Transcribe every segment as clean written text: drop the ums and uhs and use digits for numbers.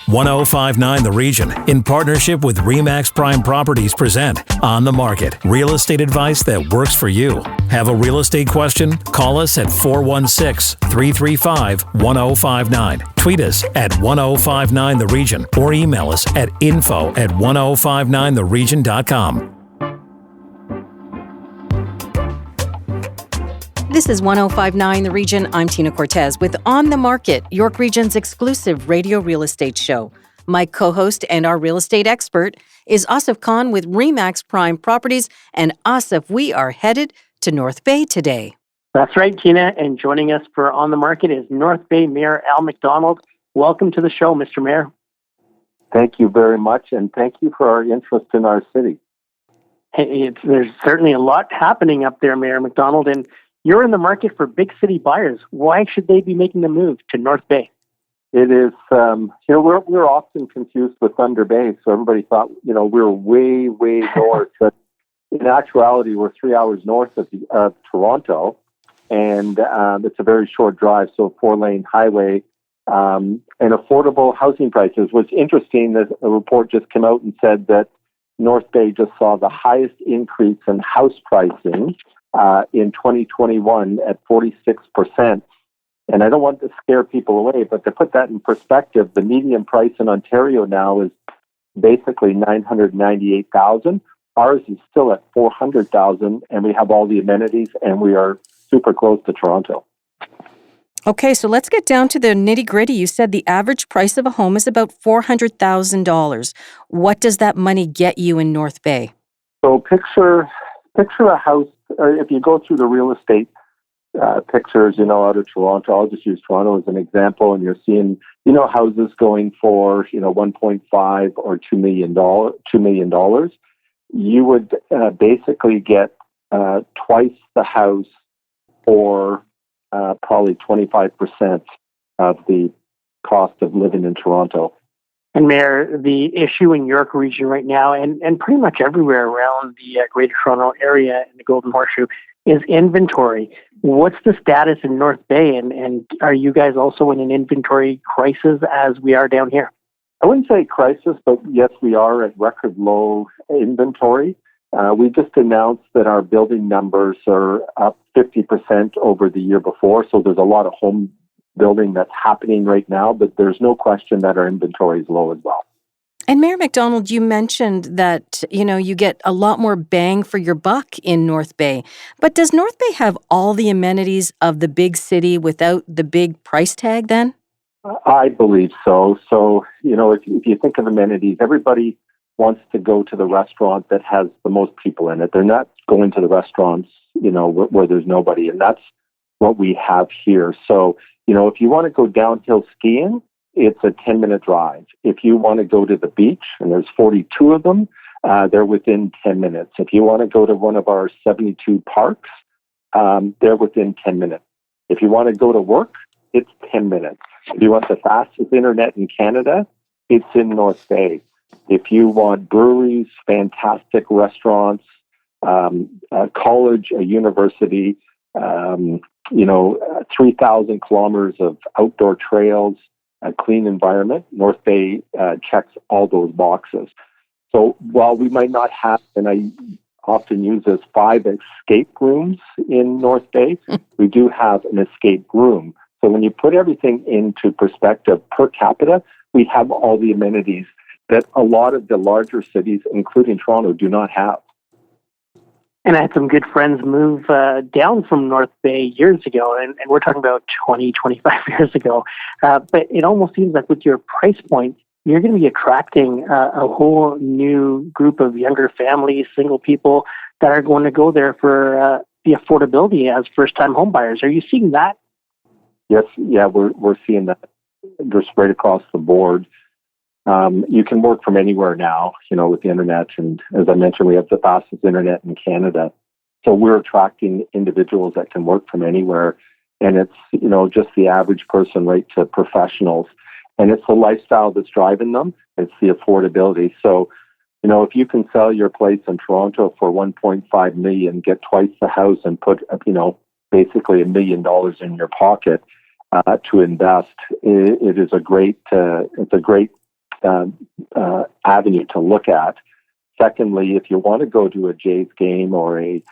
1059 The Region, in partnership with RE/MAX Prime Properties, present On the Market, real estate advice that works for you. Have a real estate question? Call us at 416-335-1059. Tweet us at 1059 The Region or email us at info@1059theregion.com. This is 1059 The Region. I'm Tina Cortez with On the Market, York Region's exclusive radio real estate show. My co-host and our real estate expert is Asif Khan with RE/MAX Prime Properties. And Asif, we are headed to North Bay today. That's right, Tina. And joining us for On the Market is North Bay Mayor Al McDonald. Welcome to the show, Mr. Mayor. Thank you very much, and thank you for our interest in our city. There's certainly a lot happening up there, Mayor McDonald, and you're in the market for big city buyers. Why should they be making the move to North Bay? It is, we're often confused with Thunder Bay, so everybody thought, we're way, way north. But in actuality, we're 3 hours north of Toronto, and it's a very short drive, so 4-lane highway, and affordable housing prices. What's interesting is a report just came out and said that North Bay just saw the highest increase in house pricing in 2021 at 46%. And I don't want to scare people away, but to put that in perspective, the median price in Ontario now is basically $998,000. Ours is still at $400,000, and we have all the amenities, and we are super close to Toronto. Okay, so let's get down to the nitty-gritty. You said the average price of a home is about $400,000. What does that money get you in North Bay? So picture a house. If you go through the real estate pictures, out of Toronto, I'll just use Toronto as an example, and you're seeing, houses going for, 1.5 or $2 million. You would basically get twice the house for probably 25% of the cost of living in Toronto. And Mayor, the issue in York Region right now, and pretty much everywhere around the Greater Toronto area and the Golden Horseshoe, is inventory. What's the status in North Bay, and are you guys also in an inventory crisis as we are down here? I wouldn't say crisis, but yes, we are at record low inventory. We just announced that our building numbers are up 50% over the year before, so there's a lot of home building that's happening right now, but there's no question that our inventory is low as well. And Mayor McDonald, you mentioned that, you get a lot more bang for your buck in North Bay. But does North Bay have all the amenities of the big city without the big price tag then? I believe so. So, if you think of amenities, everybody wants to go to the restaurant that has the most people in it. They're not going to the restaurants, where there's nobody. And that's what we have here. So, if you want to go downhill skiing, it's a 10-minute drive. If you want to go to the beach, and there's 42 of them, they're within 10 minutes. If you want to go to one of our 72 parks, they're within 10 minutes. If you want to go to work, it's 10 minutes. If you want the fastest internet in Canada, it's in North Bay. If you want breweries, fantastic restaurants, a college, a university, 3,000 kilometers of outdoor trails, a clean environment, North Bay checks all those boxes. So while we might not have, and I often use this, 5 escape rooms in North Bay, we do have an escape room. So when you put everything into perspective per capita, we have all the amenities that a lot of the larger cities, including Toronto, do not have. And I had some good friends move down from North Bay years ago, and we're talking about 20, 25 years ago. But it almost seems like with your price point, you're going to be attracting a whole new group of younger families, single people that are going to go there for the affordability as first-time home buyers. Are you seeing that? Yes, yeah, we're seeing that just right across the board. You can work from anywhere now, with the internet. And as I mentioned, we have the fastest internet in Canada. So we're attracting individuals that can work from anywhere. And it's, just the average person right to professionals. And it's the lifestyle that's driving them. It's the affordability. So, if you can sell your place in Toronto for $1.5 million, get twice the house and put, basically $1 million in your pocket, to invest, it is a great avenue to look at. Secondly, if you want to go to a Jays game or a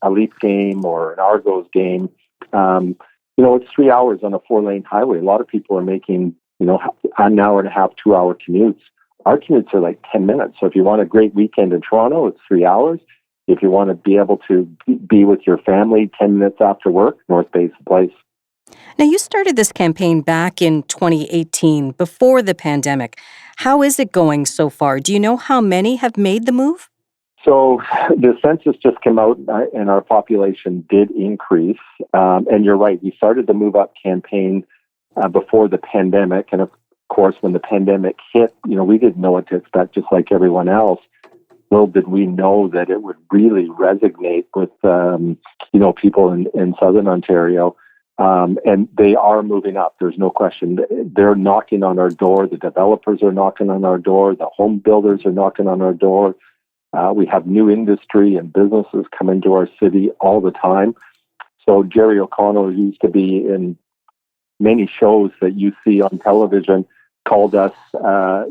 Leafs game or an Argos game, it's 3 hours on a 4-lane highway. A lot of people are making, an hour and a half, 2-hour commutes. Our commutes are like 10 minutes. So if you want a great weekend in Toronto, it's 3 hours. If you want to be able to be with your family 10 minutes after work, North Bay is the place. Now, you started this campaign back in 2018, before the pandemic. How is it going so far? Do you know how many have made the move? So the census just came out, and our population did increase. And you're right, we started the Move Up campaign before the pandemic. And of course, when the pandemic hit, we didn't know what to expect, just like everyone else. Little did we know that it would really resonate with, people in Southern Ontario. And they are moving up. There's no question. They're knocking on our door. The developers are knocking on our door. The home builders are knocking on our door. We have new industry and businesses come into our city all the time. So Jerry O'Connell, who used to be in many shows that you see on television, called us, a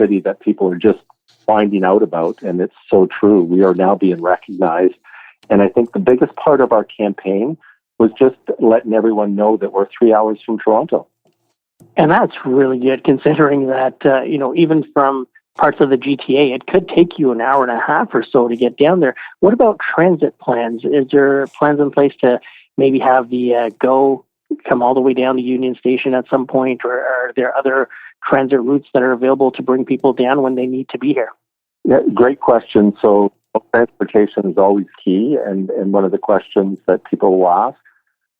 city that people are just finding out about. And it's so true. We are now being recognized. And I think the biggest part of our campaign was just letting everyone know that we're 3 hours from Toronto. And that's really good, considering that, even from parts of the GTA, it could take you an hour and a half or so to get down there. What about transit plans? Is there plans in place to maybe have the GO come all the way down to Union Station at some point, or are there other transit routes that are available to bring people down when they need to be here? Yeah, great question. So transportation is always key, and one of the questions that people will ask.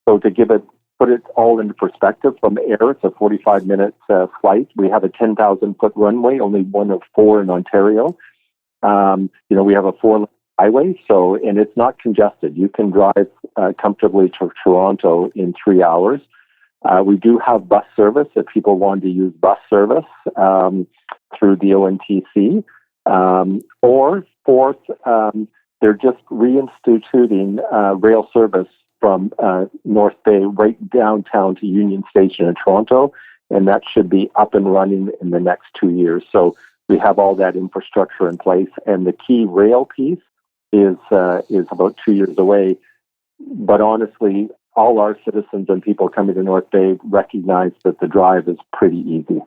So to put it all into perspective, from air, it's a 45-minute flight. We have a 10,000-foot runway, only one of 4 in Ontario. We have a 4-lane highway, and it's not congested. You can drive comfortably to Toronto in 3 hours. We do have bus service if people want to use bus service through the ONTC. Or fourth, they're just reinstituting rail service from North Bay right downtown to Union Station in Toronto, and that should be up and running in the next 2 years. So we have all that infrastructure in place, and the key rail piece is about 2 years away. But honestly, all our citizens and people coming to North Bay recognize that the drive is pretty easy.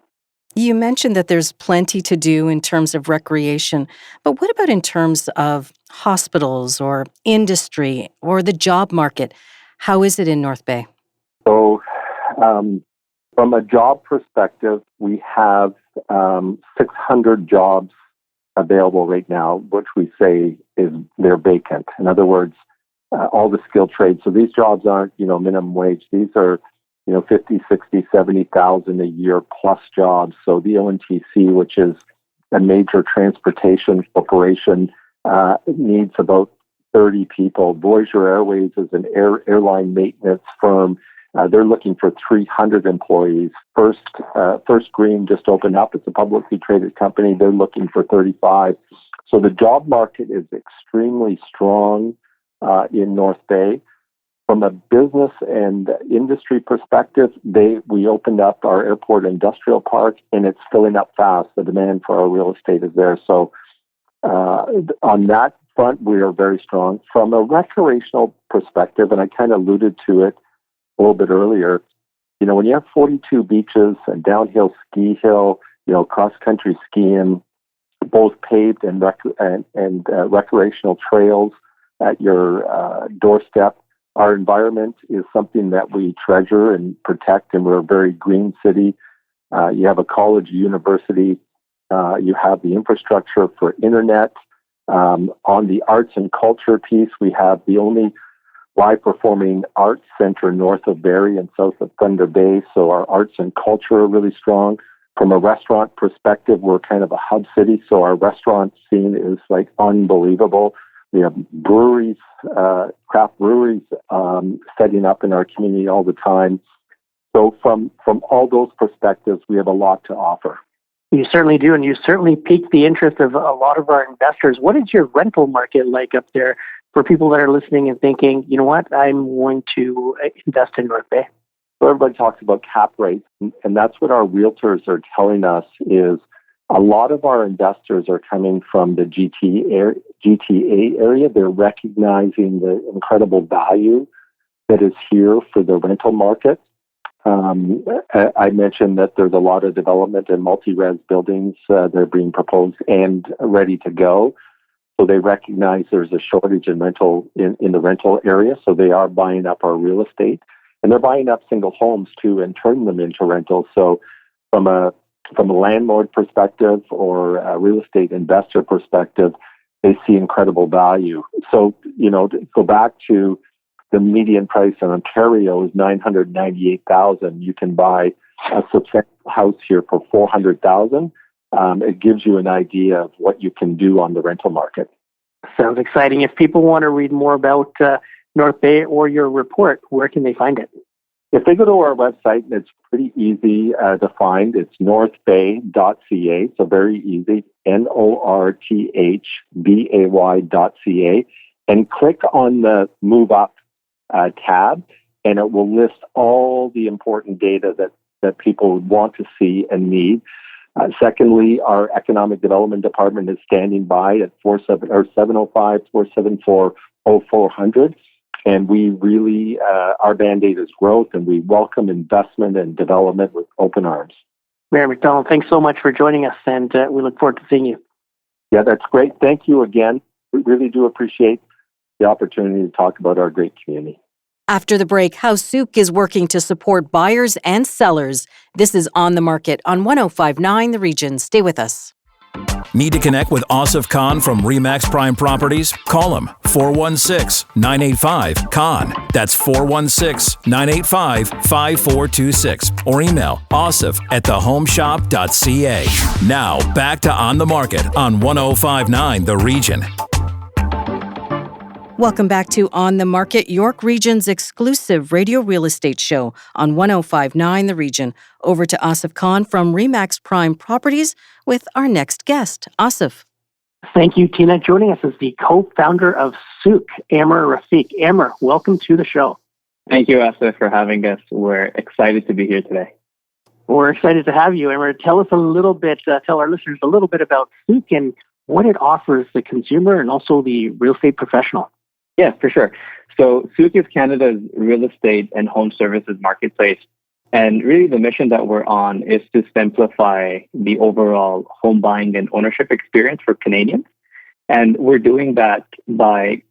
You mentioned that there's plenty to do in terms of recreation, but what about in terms of hospitals or industry or the job market? How is it in North Bay? So from a job perspective, we have 600 jobs available right now, which we say they're vacant. In other words, all the skilled trades. So these jobs aren't, minimum wage. These are 50, 60, 70,000 a year plus jobs. So the ONTC, which is a major transportation corporation, needs about 30 people. Voyager Airways is an airline maintenance firm. They're looking for 300 employees. First Green just opened up. It's a publicly traded company. They're looking for 35. So the job market is extremely strong in North Bay. From a business and industry perspective, we opened up our airport industrial park, and it's filling up fast. The demand for our real estate is there. So on that front, we are very strong. From a recreational perspective, and I kind of alluded to it a little bit earlier, when you have 42 beaches, a downhill ski hill, cross-country skiing, both paved and recreational trails at your doorstep, our environment is something that we treasure and protect, and we're a very green city. You have a college, university. You have the infrastructure for internet. On the arts and culture piece, we have the only live performing arts center north of Barrie and south of Thunder Bay. So our arts and culture are really strong. From a restaurant perspective, we're kind of a hub city. So our restaurant scene is like unbelievable. We have breweries, craft breweries setting up in our community all the time. So from all those perspectives, we have a lot to offer. You certainly do, and you certainly piqued the interest of a lot of our investors. What is your rental market like up there for people that are listening and thinking, you know what, I'm going to invest in North Bay? So everybody talks about cap rates, and that's what our realtors are telling us is a lot of our investors are coming from the GTA area. They're recognizing the incredible value that is here for the rental market. I mentioned that there's a lot of development in multi-res buildings that are being proposed and ready to go. So they recognize there's a shortage in rental in the rental area. So they are buying up our real estate, and they're buying up single homes too and turning them into rentals. So from a landlord perspective or a real estate investor perspective, they see incredible value. So, to go back to the median price in Ontario is $998,000. You can buy a substantial house here for $400,000. It gives you an idea of what you can do on the rental market. Sounds exciting. If people want to read more about North Bay or your report, where can they find it? If they go to our website, it's pretty easy to find. It's northbay.ca, so very easy, northbay.ca, and click on the Move Up tab, and it will list all the important data that people would want to see and need. Secondly, our Economic Development Department is standing by at 705-474-0400. And we really, our mandate is growth, and we welcome investment and development with open arms. Mayor McDonald, thanks so much for joining us, and we look forward to seeing you. Yeah, that's great. Thank you again. We really do appreciate the opportunity to talk about our great community. After the break, how SOUQ is working to support buyers and sellers. This is On the Market on 105.9 The Region. Stay with us. Need to connect with Asif Khan from RE/MAX Prime Properties? Call him 416-985-KHAN. That's 416-985-5426. Or email asif@thehomeshop.ca. Now, back to On the Market on 105.9 The Region. Welcome back to On the Market, York Region's exclusive radio real estate show on 105.9 The Region. Over to Asif Khan from RE/MAX Prime Properties with our next guest, Asif. Thank you, Tina. Joining us is the co-founder of SOUQ, Amr Rafiq. Amr, welcome to the show. Thank you, Asif, for having us. We're excited to be here today. We're excited to have you, Amr. Tell us a little bit, tell our listeners a little bit about SOUQ and what it offers the consumer and also the real estate professional. Yeah, for sure. So SOUQ is Canada's real estate and home services marketplace. And really the mission that we're on is to simplify the overall home buying and ownership experience for Canadians. And we're doing that by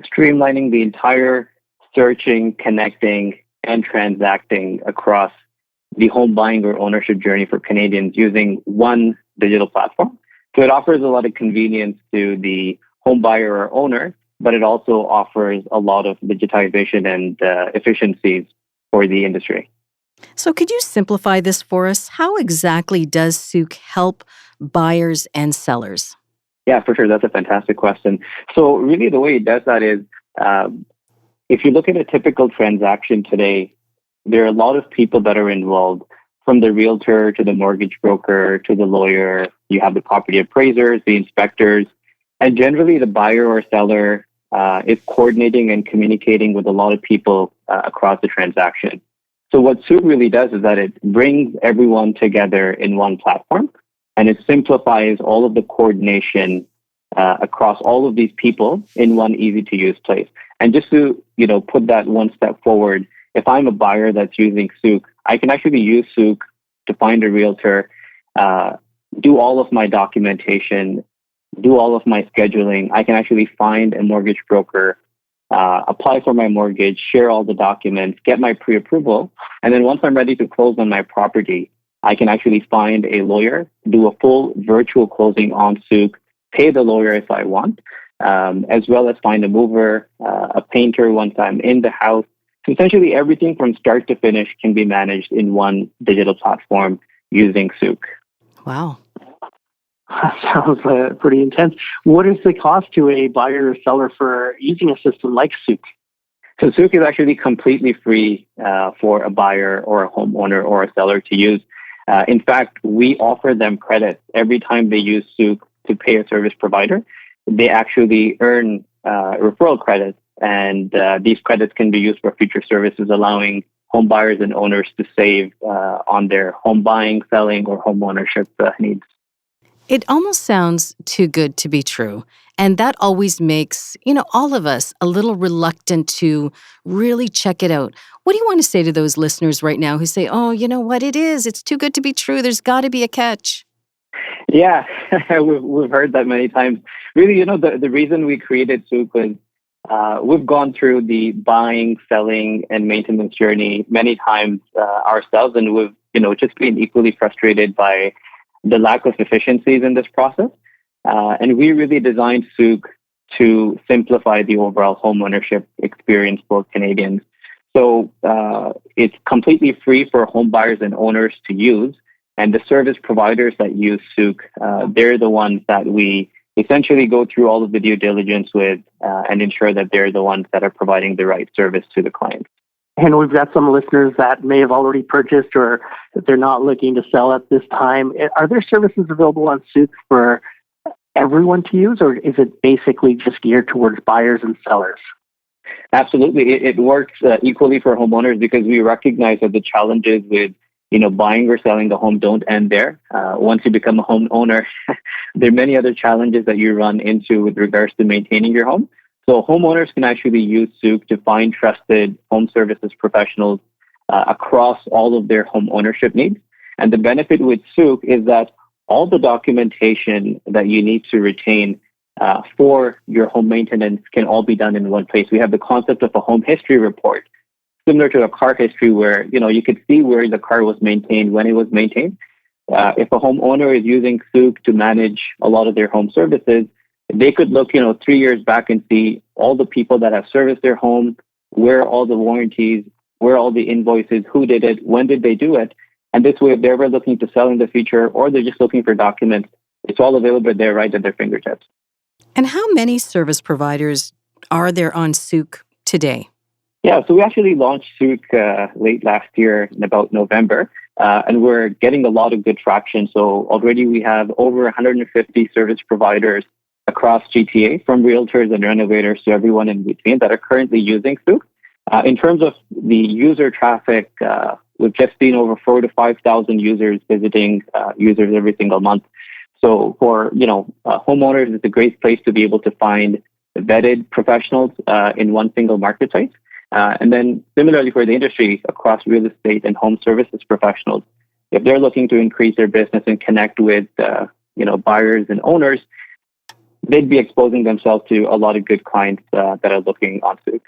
streamlining the entire searching, connecting, and transacting across the home buying or ownership journey for Canadians using one digital platform. So it offers a lot of convenience to the home buyer or owner, but it also offers a lot of digitization and efficiencies for the industry. So could you simplify this for us? How exactly does SOUQ help buyers and sellers? Yeah, for sure. That's a fantastic question. So really the way it does that is, if you look at a typical transaction today, there are a lot of people that are involved, from the realtor to the mortgage broker to the lawyer. You have the property appraisers, the inspectors, and generally the buyer or seller is coordinating and communicating with a lot of people across the transaction. So what SOUQ really does is that it brings everyone together in one platform, and it simplifies all of the coordination across all of these people in one easy-to-use place. And just to put that one step forward, if I'm a buyer that's using SOUQ, I can actually use SOUQ to find a realtor, do all of my documentation, do all of my scheduling. I can actually find a mortgage broker, apply for my mortgage, share all the documents, get my pre-approval. And then once I'm ready to close on my property, I can actually find a lawyer, do a full virtual closing on SOUQ, pay the lawyer if I want, as well as find a mover, a painter once I'm in the house. So essentially everything from start to finish can be managed in one digital platform using SOUQ. Wow. That sounds pretty intense. What is the cost to a buyer or seller for using a system like SOUQ? So SOUQ is actually completely free for a buyer or a homeowner or a seller to use. In fact, we offer them credit every time they use SOUQ to pay a service provider. They actually earn referral credits, and these credits can be used for future services, allowing home buyers and owners to save on their home buying, selling, or home ownership needs. It almost sounds too good to be true. And that always makes, all of us a little reluctant to really check it out. What do you want to say to those listeners right now who say, oh, you know what it is? It's too good to be true. There's got to be a catch. Yeah, we've heard that many times. Really, the reason we created SOUQ was we've gone through the buying, selling, and maintenance journey many times ourselves, and we've, just been equally frustrated by the lack of efficiencies in this process. And we really designed SOUQ to simplify the overall homeownership experience for Canadians. So it's completely free for home buyers and owners to use. And the service providers that use SOUQ, they're the ones that we essentially go through all of the due diligence with and ensure that they're the ones that are providing the right service to the client. And we've got some listeners that may have already purchased or they're not looking to sell at this time. Are there services available on SOUQ for everyone to use, or is it basically just geared towards buyers and sellers? Absolutely. It works equally for homeowners because we recognize that the challenges with buying or selling the home don't end there. Once you become a homeowner, there are many other challenges that you run into with regards to maintaining your home. So homeowners can actually use SOUQ to find trusted home services professionals across all of their home ownership needs. And the benefit with SOUQ is that all the documentation that you need to retain for your home maintenance can all be done in one place. We have the concept of a home history report, similar to a car history where, you could see where the car was maintained, when it was maintained. If a homeowner is using SOUQ to manage a lot of their home services, they could look, 3 years back and see all the people that have serviced their home, where all the warranties, where all the invoices, who did it, when did they do it. And this way, if they're ever looking to sell in the future or they're just looking for documents, it's all available there right at their fingertips. And how many service providers are there on SOUQ today? Yeah, so we actually launched SOUQ late last year in about November, and we're getting a lot of good traction. So already we have over 150 service providers across GTA, from realtors and renovators to everyone in between that are currently using SOUQ. In terms of the user traffic, we've just seen over 4,000 to 5,000 users visiting users every single month. So for homeowners, it's a great place to be able to find vetted professionals in one single marketplace. And then similarly for the industry across real estate and home services professionals, if they're looking to increase their business and connect with buyers and owners, they'd be exposing themselves to a lot of good clients that are looking on SOUQ.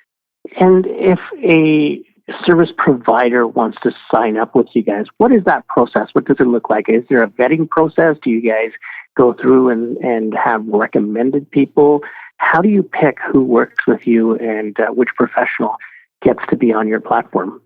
And if a service provider wants to sign up with you guys, what is that process? What does it look like? Is there a vetting process? Do you guys go through and have recommended people? How do you pick who works with you and which professional gets to be on your platform?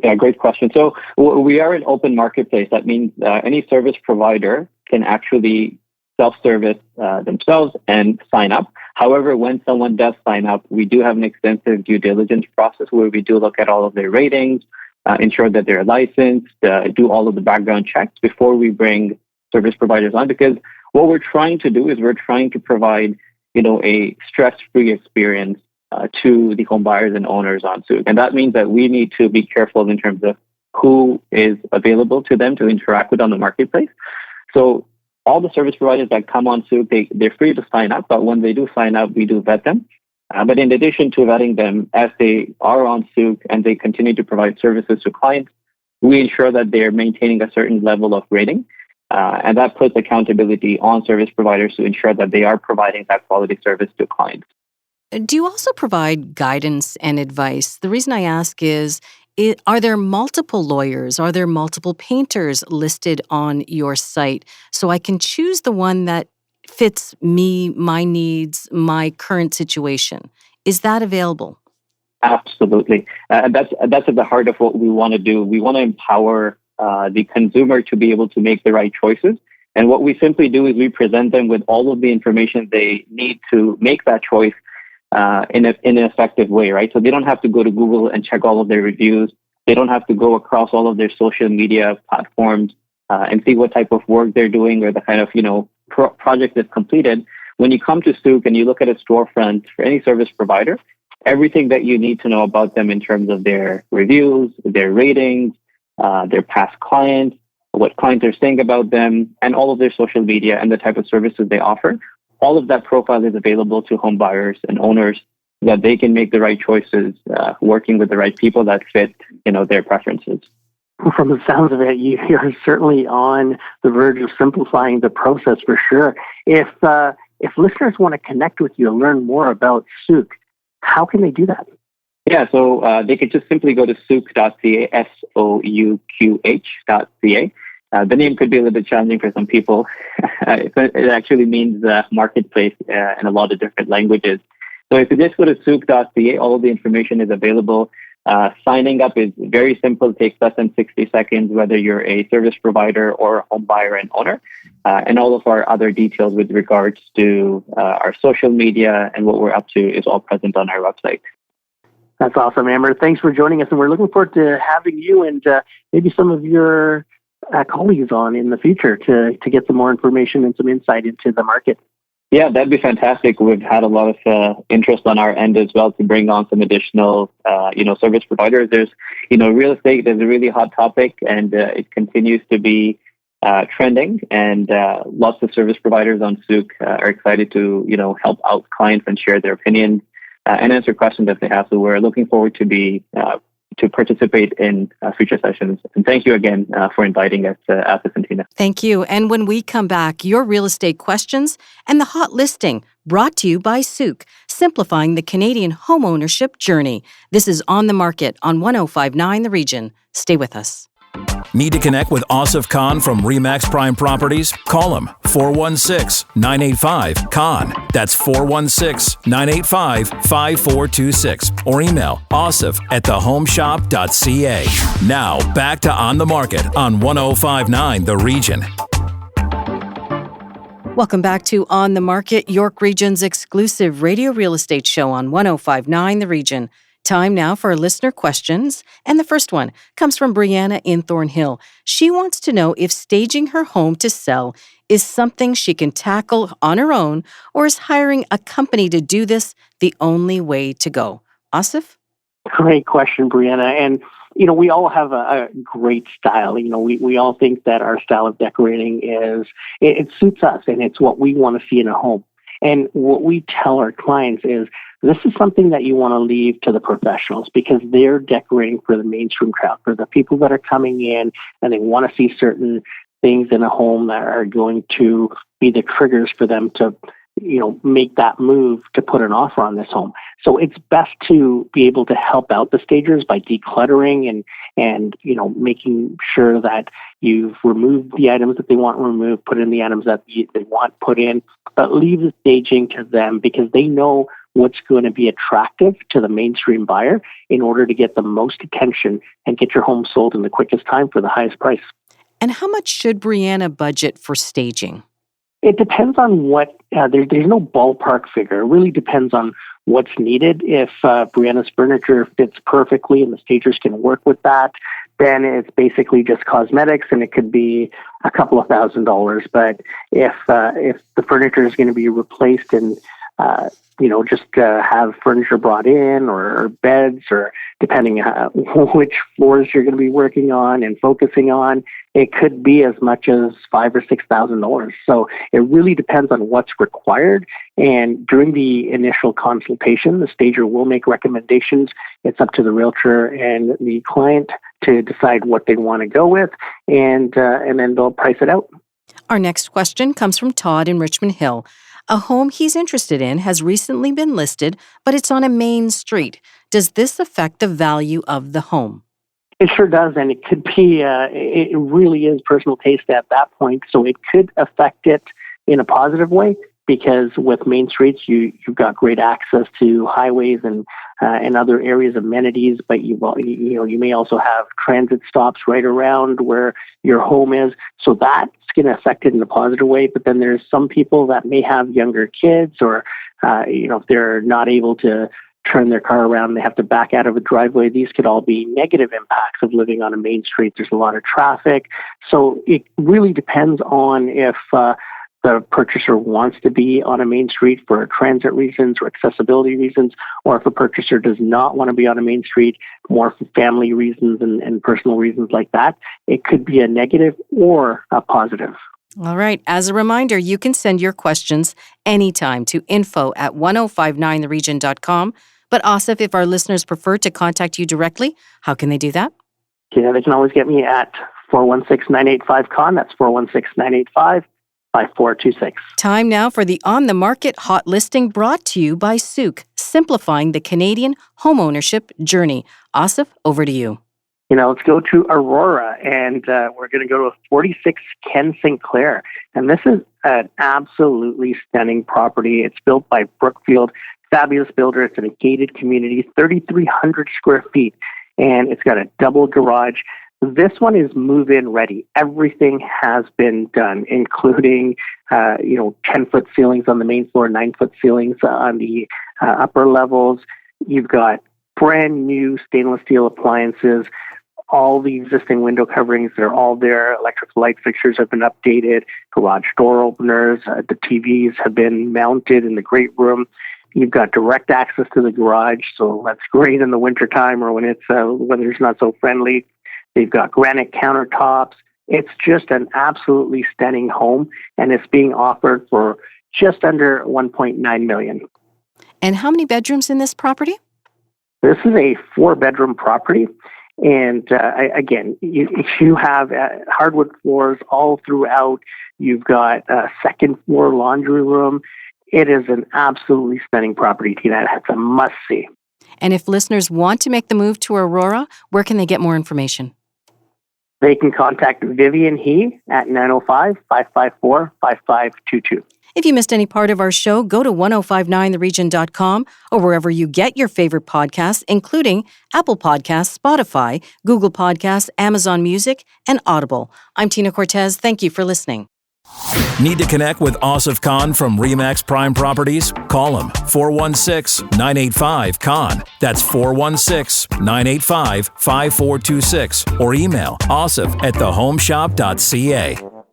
Yeah, great question. So we are an open marketplace. That means any service provider can actually self-service themselves and sign up. However, when someone does sign up, we do have an extensive due diligence process where we do look at all of their ratings, ensure that they're licensed, do all of the background checks before we bring service providers on. Because what we're trying to do is we're trying to provide, a stress-free experience to the home buyers and owners on SOUQ. And that means that we need to be careful in terms of who is available to them to interact with on the marketplace. So all the service providers that come on SOUQ, they're free to sign up, but when they do sign up, we do vet them. But in addition to vetting them, as they are on SOUQ and they continue to provide services to clients, we ensure that they're maintaining a certain level of rating. And that puts accountability on service providers to ensure that they are providing that quality service to clients. Do you also provide guidance and advice? The reason I ask is, are there multiple lawyers? Are there multiple painters listed on your site? So I can choose the one that fits me, my needs, my current situation. Is that available? Absolutely. That's at the heart of what we want to do. We want to empower the consumer to be able to make the right choices. And what we simply do is we present them with all of the information they need to make that choice in an effective way, right? So they don't have to go to Google and check all of their reviews. They don't have to go across all of their social media platforms and see what type of work they're doing or the kind of, project that's completed. When you come to SOUQ and you look at a storefront for any service provider, everything that you need to know about them in terms of their reviews, their ratings, their past clients, what clients are saying about them, and all of their social media and the type of services they offer. All of that profile is available to home buyers and owners so that they can make the right choices, working with the right people that fit, their preferences. From the sounds of it, you're certainly on the verge of simplifying the process for sure. If listeners want to connect with you and learn more about SOUQ, how can they do that? Yeah, so they could just simply go to SOUQH.ca, SOUQH.ca. The name could be a little bit challenging for some people. It actually means marketplace in a lot of different languages. So if you just go to SOUQ.ca, all of the information is available. Signing up is very simple. It takes less than 60 seconds, whether you're a service provider or a home buyer and owner. And all of our other details with regards to our social media and what we're up to is all present on our website. That's awesome, Amber. Thanks for joining us. And we're looking forward to having you and maybe some of your colleagues on in the future to get some more information and some insight into the market. Yeah, that'd be fantastic. We've had a lot of interest on our end as well to bring on some additional, service providers. There's, real estate is a really hot topic, and it continues to be trending. And lots of service providers on SOUQ are excited to, help out clients and share their opinions and answer questions that they have. So we're looking forward to participate in future sessions. And thank you again for inviting us, Asif and Tina. Thank you. And when we come back, your real estate questions and the hot listing brought to you by SOUQ, simplifying the Canadian homeownership journey. This is On the Market on 105.9 The Region. Stay with us. Need to connect with Asif Khan from RE/MAX Prime Properties? Call him 416-985-KHAN. That's 416-985-5426. Or email asif@thehomeshop.ca. Now back to On the Market on 105.9 The Region. Welcome back to On the Market, York Region's exclusive radio real estate show on 105.9 The Region. Time now for listener questions. And the first one comes from Brianna in Thornhill. She wants to know if staging her home to sell is something she can tackle on her own, or is hiring a company to do this the only way to go? Asif? Great question, Brianna. And, we all have a great style. We all think that our style of decorating it suits us, and it's what we want to see in a home. And what we tell our clients is, this is something that you want to leave to the professionals, because they're decorating for the mainstream crowd, for the people that are coming in and they want to see certain things in a home that are going to be the triggers for them to, make that move to put an offer on this home. So it's best to be able to help out the stagers by decluttering and making sure that you've removed the items that they want removed, put in the items that they want put in, but leave the staging to them, because they know what's going to be attractive to the mainstream buyer in order to get the most attention and get your home sold in the quickest time for the highest price. And how much should Brianna budget for staging? It depends on what, there's no ballpark figure. It really depends on what's needed. If Brianna's furniture fits perfectly and the stagers can work with that, then it's basically just cosmetics, and it could be a couple of $1,000s. But if the furniture is going to be replaced and just have furniture brought in, or beds, or depending on which floors you're going to be working on and focusing on, it could be as much as $5,000 or $6,000. So it really depends on what's required. And during the initial consultation, the stager will make recommendations. It's up to the realtor and the client to decide what they want to go with, and then they'll price it out. Our next question comes from Todd in Richmond Hill. A home he's interested in has recently been listed, but it's on a main street. Does this affect the value of the home? It sure does, and it could be, it really is personal taste at that point, so it could affect it in a positive way, because with main streets, you've got great access to highways and other areas of amenities, but you may also have transit stops right around where your home is, so that's going to affect it in a positive way. But then there's some people that may have younger kids, or if they're not able to turn their car around, they have to back out of a driveway. These could all be negative impacts of living on a main street. There's a lot of traffic. So it really depends on if the purchaser wants to be on a main street for transit reasons or accessibility reasons, or if a purchaser does not want to be on a main street, more for family reasons and personal reasons like that, it could be a negative or a positive. All right. As a reminder, you can send your questions anytime to info@1059theregion.com. But Asif, if our listeners prefer to contact you directly, how can they do that? Yeah, they can always get me at 416-985-KHAN. That's 416-985-5426. Time now for the On the Market hot listing brought to you by SOUQ, simplifying the Canadian homeownership journey. Asif, over to you. Let's go to Aurora, and we're going to go to a 46 Ken St. Clair. And this is an absolutely stunning property. It's built by Brookfield, fabulous builder. It's in a gated community, 3,300 square feet, and it's got a double garage. This one is move-in ready. Everything has been done, including 10-foot ceilings on the main floor, 9-foot ceilings on the upper levels. You've got brand new stainless steel appliances. All the existing window coverings, they're all there. Electric light fixtures have been updated. Garage door openers. The TVs have been mounted in the great room. You've got direct access to the garage, so that's great in the wintertime or when it's weather's not so friendly. They've got granite countertops. It's just an absolutely stunning home, and it's being offered for just under $1.9 million. And how many bedrooms in this property? This is a 4-bedroom property. And again, you have hardwood floors all throughout. You've got a second floor laundry room. It is an absolutely stunning property, Tina. It's a must-see. And if listeners want to make the move to Aurora, where can they get more information? They can contact Vivian He at 905-554-5522. If you missed any part of our show, go to 1059theregion.com or wherever you get your favorite podcasts, including Apple Podcasts, Spotify, Google Podcasts, Amazon Music, and Audible. I'm Tina Cortez. Thank you for listening. Need to connect with Asif Khan from RE/MAX Prime Properties? Call him 416-985-KHAN. That's 416-985-5426. Or email asif@thehomeshop.ca.